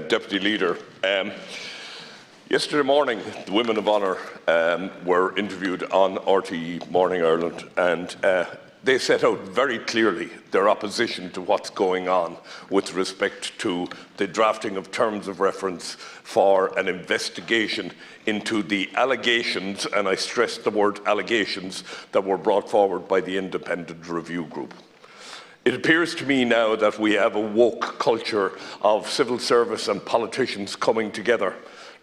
Deputy Leader. Yesterday morning, the Women of Honour were interviewed on RTE Morning Ireland, and they set out very clearly their opposition to what's going on with respect to the drafting of terms of reference for an investigation into the allegations, and I stress the word allegations, that were brought forward by the Independent Review Group. It appears to me now that we have a woke culture of civil service and politicians coming together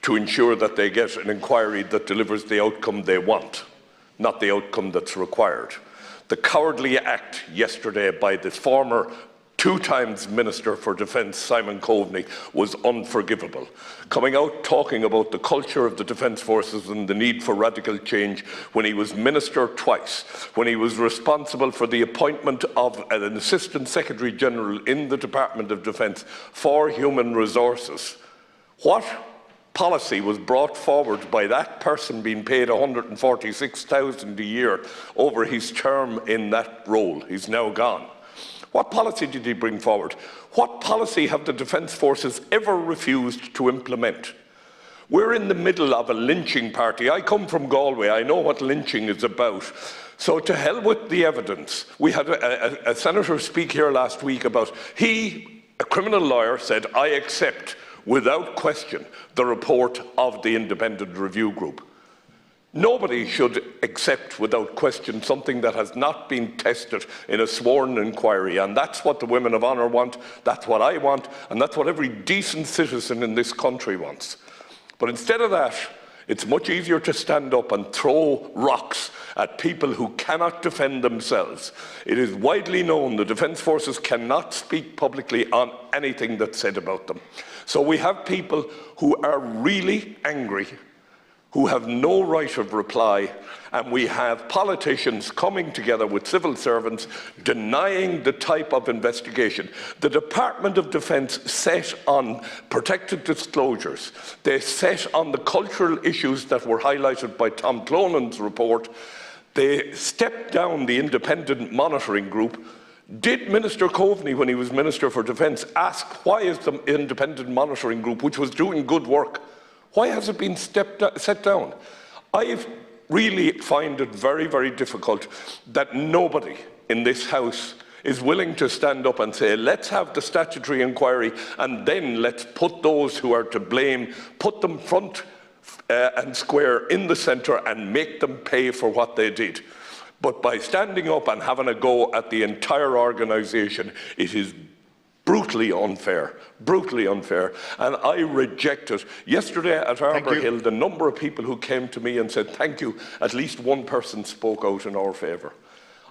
to ensure that they get an inquiry that delivers the outcome they want, not the outcome that's required. The cowardly act yesterday by the former two-times Minister for Defence, Simon Coveney, was unforgivable. Coming out talking about the culture of the Defence Forces and the need for radical change when he was Minister twice, when he was responsible for the appointment of an Assistant Secretary-General in the Department of Defence for Human Resources. What policy was brought forward by that person being paid $146,000 a year over his term in that role? He's now gone. What policy did he bring forward? What policy have the Defence Forces ever refused to implement? We're in the middle of a lynching party. I come from Galway. I know what lynching is about. So to hell with the evidence. We had a senator speak here last week about he, a criminal lawyer, said, "I accept without question the report of the Independent Review Group." Nobody should accept without question something that has not been tested in a sworn inquiry, and that's what the Women of Honour want, that's what I want, and that's what every decent citizen in this country wants. But instead of that, it's much easier to stand up and throw rocks at people who cannot defend themselves. It is widely known the Defence Forces cannot speak publicly on anything that's said about them. So we have people who are really angry, who have no right of reply, and we have politicians coming together with civil servants denying the type of investigation. The Department of Defence set on protected disclosures. They set on the cultural issues that were highlighted by Tom Clonan's report. They stepped down the independent monitoring group. Did Minister Coveney, when he was Minister for Defence, ask why is the independent monitoring group, which was doing good work, why has it been set down? I really find it very, very difficult that nobody in this House is willing to stand up and say, let's have the statutory inquiry and then let's put those who are to blame, put them front and square in the centre and make them pay for what they did. But by standing up and having a go at the entire organisation, it is brutally unfair, and I reject it. Yesterday at Arbour Hill, the number of people who came to me and said, thank you, at least one person spoke out in our favour.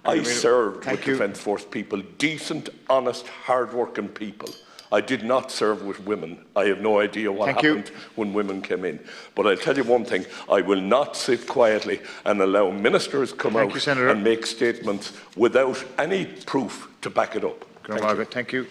I served with Defence Force people, decent, honest, hard-working people. I did not serve with women. I have no idea what happened when women came in. But I'll tell you one thing, I will not sit quietly and allow ministers come out and make statements without any proof to back it up. Thank you.